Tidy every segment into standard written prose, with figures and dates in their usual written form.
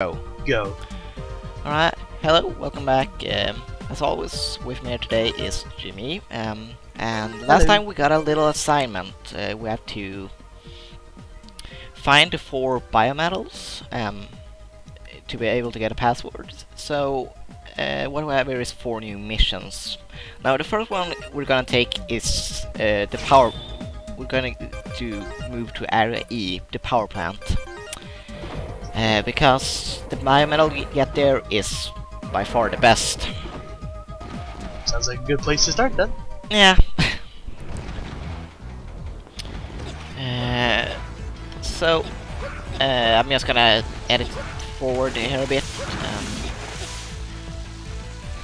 Go. Go. Alright, hello, welcome back. As always, with me here today is Jimmy. And last time we got a little assignment. We have to find the 4 biometals to be able to get a password. So, what we have here is 4 new missions. Now, the first one we're gonna take is the power. We're going to move to Area E, the power plant. Because the biometal you get there is by far the best. Sounds like a good place to start then. Yeah. So, I'm just gonna edit forward here a bit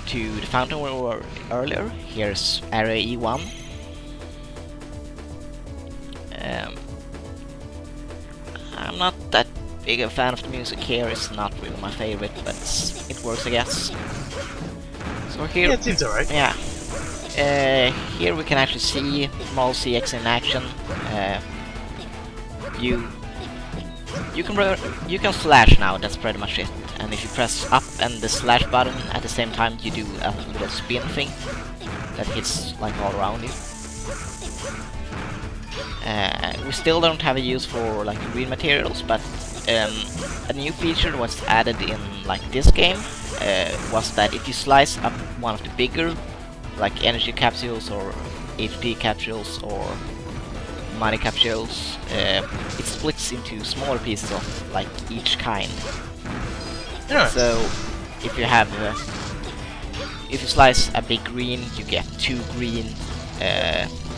to the fountain where we were earlier. Here's Area E1. I'm not that big a fan of the music here. It's not really my favorite, but it works, I guess. So here, Yeah, it seems alright. Yeah. Here we can actually see Model CX in action. You can slash now. That's pretty much it. And if you press up and the slash button at the same time, you do a little spin thing that hits like all around you. We still don't have a use for like green materials, but a new feature was added in like this game was that if you slice up one of the bigger like energy capsules or HP capsules or money capsules, it splits into smaller pieces of like each kind. Yeah. So if you have if you slice a big green, you get 2 green,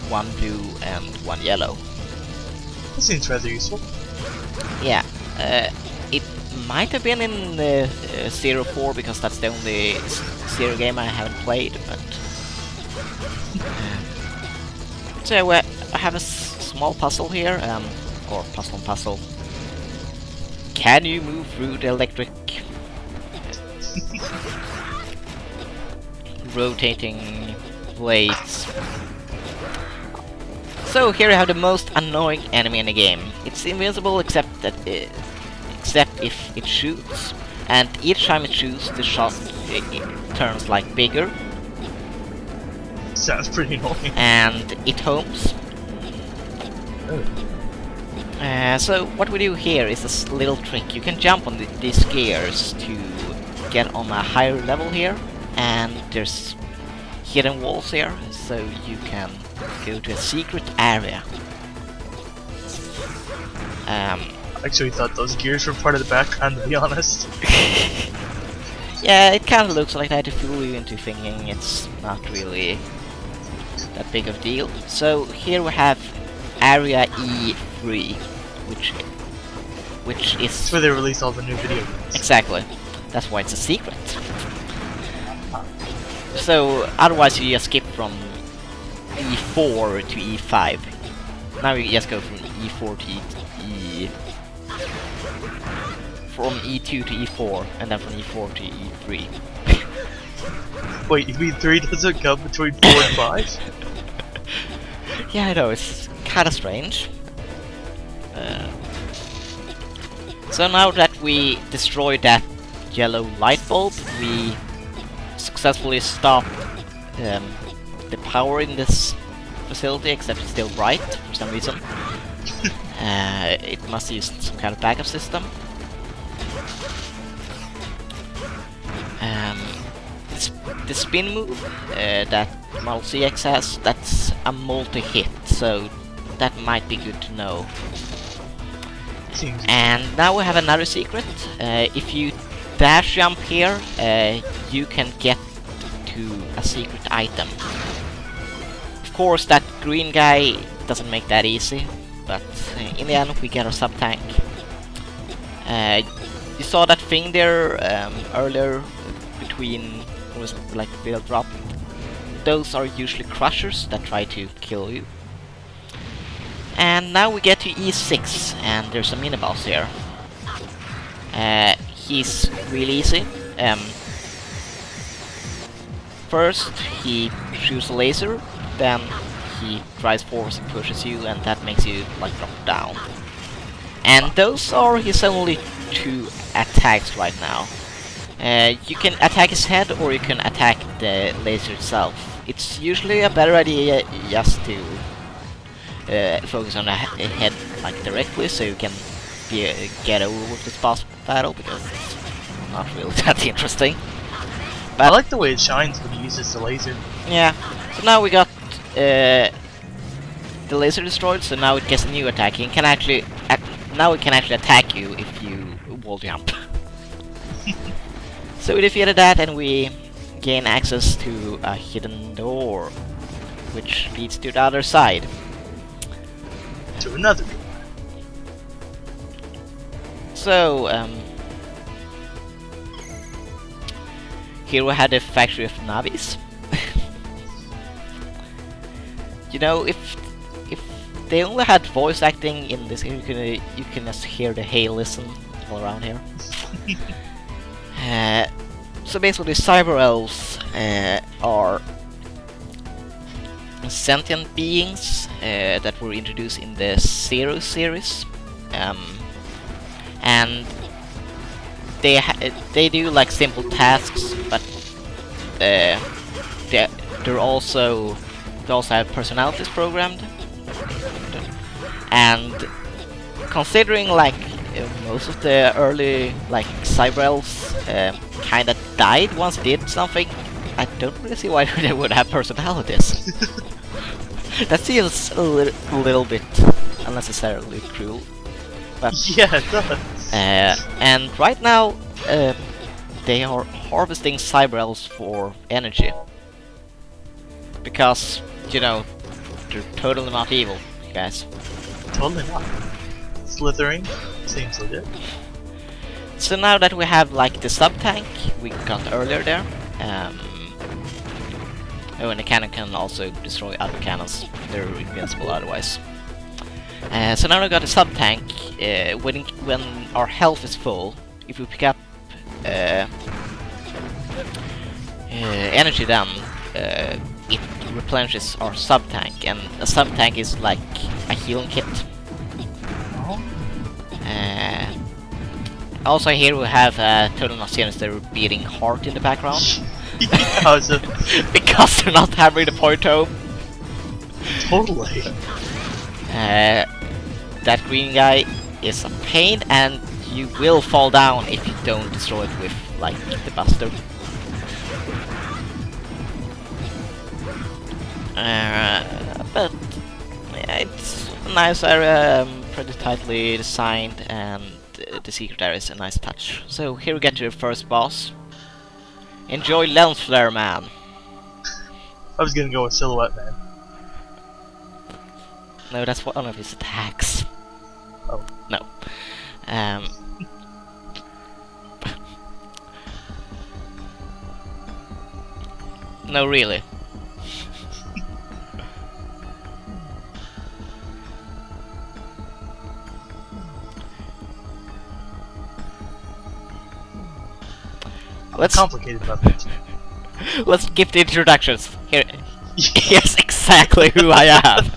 1 blue and 1 yellow. That seems rather useful. Yeah, it might have been in 04 because that's the only Zero game I haven't played, but so I have a small puzzle here, or puzzle. Can you move through the electric rotating blades? So here you have the most annoying enemy in the game. It's invincible except if it shoots, and each time it shoots, the shot it turns like bigger. Sounds pretty annoying. And it homes. So what we do here is this little trick. You can jump on these gears to get on a higher level here, and there's hidden walls here, so you can go to a secret area. I actually thought those gears were part of the background, to be honest. Yeah, it kind of looks like that to fool you into thinking it's not really that big of a deal. So here we have Area E3, which is... That's where they released all the new video games. Exactly. That's why it's a secret. So otherwise you just skip from E4 to E5. Now you just go from E4 to from E2 to E4, and then from E4 to E3. Wait, you mean 3 doesn't come between 4 and 5? Yeah, I know, it's kinda strange. So now that we destroyed that yellow light bulb, we successfully stopped the power in this facility, except it's still bright for some reason. It must use some kind of backup system. The spin move that Model CX has, that's a multi-hit, so that might be good to know. And now we have another secret. If you dash jump here, you can get to a secret item. Of course, that green guy doesn't make that easy, but in the end we get our sub-tank. You saw that thing there earlier between, was like build drop. Those are usually crushers that try to kill you. And now we get to E6, and there's a mini-boss here. He's really easy. First, he shoots a laser, then he tries force and pushes you, and that makes you like drop down. And those are his only 2 attacks right now. You can attack his head, or you can attack the laser itself. It's usually a better idea just to focus on the head like directly, so you can get over with this boss battle, because it's not really that interesting. But I like the way it shines when he uses the laser. yeah, so now we got the laser destroyed, so now it gets a new attack. It can actually now it can actually attack you if you wall jump. So we defeated that, and we gain access to a hidden door, which leads to the other side. To another door. So, here we had the factory of Navis. You know, if they only had voice acting in this, you can just hear the hey listen all around here. So basically, cyber elves are sentient beings that were introduced in the Zero series, and they do like simple tasks, but they also have personalities programmed, and considering like most of the early like cyber elves kind of died once they did something, I don't really see why they would have personalities. That feels a little bit unnecessarily cruel. But yeah, it does. and right now they are harvesting cyber elves for energy, because you know they're totally not evil, guys. Totally not. Slithering seems legit. So now that we have like the sub tank we got earlier there, oh, and the cannon can also destroy other cannons; they're invincible otherwise. So now we got a sub tank. When our health is full, if we pick up energy, then it replenishes our sub tank, and a sub tank is like a healing kit. Also here we have Total Not Sinister beating heart in the background. Yeah, because they're not having the point home. Totally. That green guy is a pain, and you will fall down if you don't destroy it with like the buster. But yeah, it's a nice area, pretty tightly designed, and the secret area is a nice touch. So here we get to the first boss. Enjoy Lens Flare Man. I was gonna go with Silhouette Man. No, that's one of his attacks. Oh. No. No, really. Let's complicated about that. Let's skip the introductions. Here, here's exactly who I am.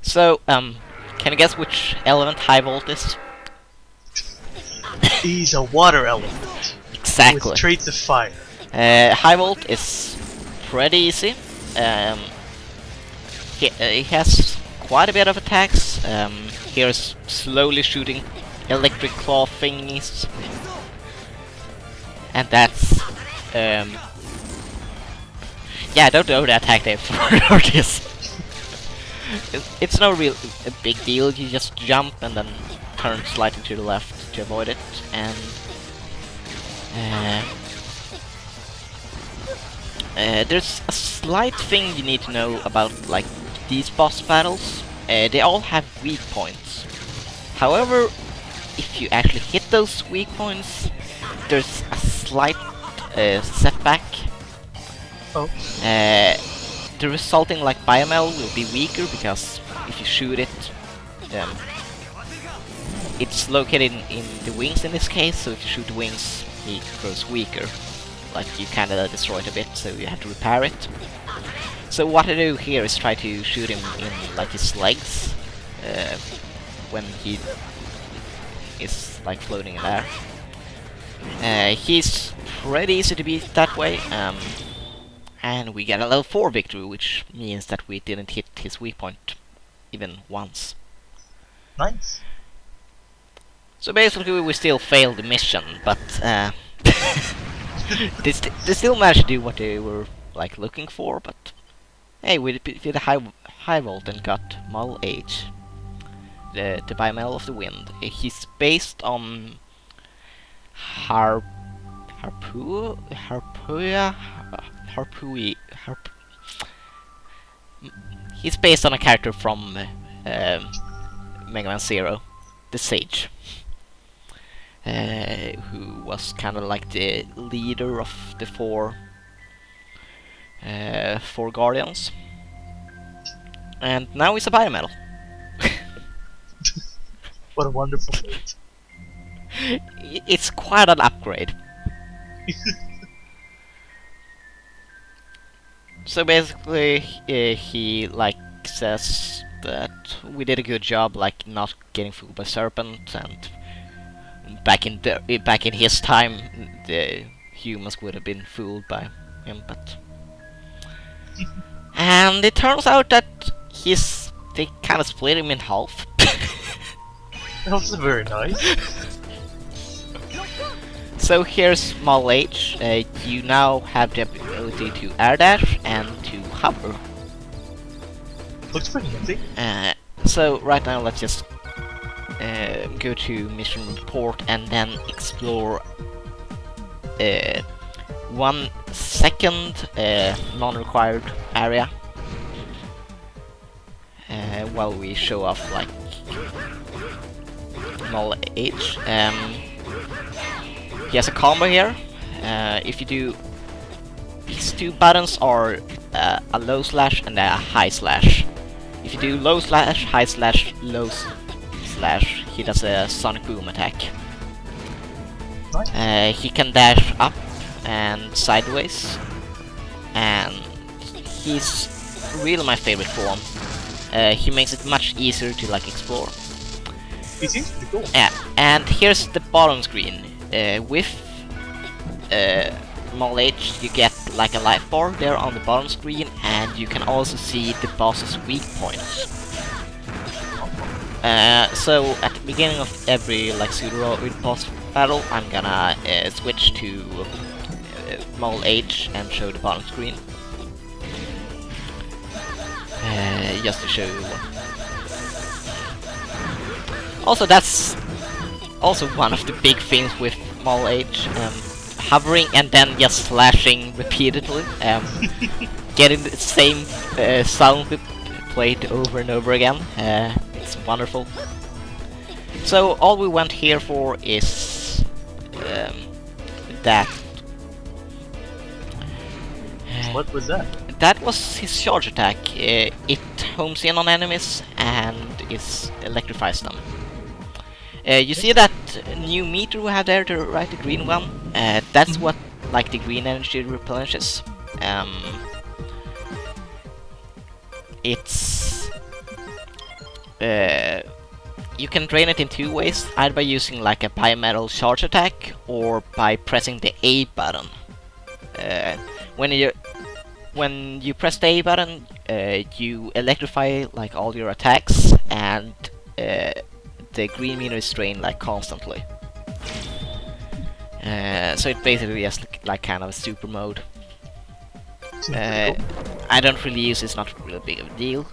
So, can you guess which element High Volt is? He's a water element. Exactly. With traits of fire. High Volt is pretty easy. He has quite a bit of attacks. Here's slowly shooting electric claw thingies. And that's... yeah, I don't know the attack name for this. It's no real a big deal, you just jump and then turn slightly to the left to avoid it, and there's a slight thing you need to know about like these boss battles. They all have weak points. However, if you actually hit those weak points, there's a slight setback. Oh. The resulting like biomel will be weaker, because if you shoot it, it's located in the wings in this case, so if you shoot the wings, it grows weaker. Like you kinda destroy it a bit, so you have to repair it. So what I do here is try to shoot him in like his legs, uh, when he is like floating in there. He's pretty easy to beat that way, and we get a level 4 victory, which means that we didn't hit his weak point even once. Nice. So basically we still failed the mission, but they still managed to do what they were like looking for, but hey, we did a high vault and got Model H, the Bimetal of the Wind. He's based on Harpuia. He's based on a character from Mega Man Zero, the Sage, who was kind of like the leader of the four Guardians, and now he's a Biometal. What a wonderful feat. It's quite an upgrade. So basically, he like says that we did a good job, like not getting fooled by Serpent, and back in his time, the humans would have been fooled by him, but and it turns out that they kind of split him in half. That was very nice. So here's Model H. You now have the ability to air dash and to hover. Looks pretty nifty. So right now let's just go to mission report and then explore 1 second non-required area while we show off like Model H. He has a combo here. If you do these two buttons are a low slash and a high slash. If you do low slash, high slash, low slash, he does a sonic boom attack. Nice. He can dash up and sideways, and he's really my favorite form. He makes it much easier to like explore. He seems pretty cool. Yeah, and here's the bottom screen. With Model H, you get like a life bar there on the bottom screen, and you can also see the boss's weak points. So at the beginning of every like pseudo boss battle, I'm gonna switch to Model H and show the bottom screen, just to show you what. Also, that's also one of the big things with Model H, hovering and then just slashing repeatedly, getting the same sound played over and over again. It's wonderful. So all we went here for is that. What was that? That was his charge attack. It homes in on enemies and electrifies them. You see that new meter we have there to the right, the green one? That's what like the green energy replenishes. It's you can drain it in two ways, either by using like a Bimetal charge attack or by pressing the A button. When you press the A button, you electrify like all your attacks, and the green meter is drained like constantly. So it basically just like kind of a super mode. I don't really use it, it's not really big of a deal.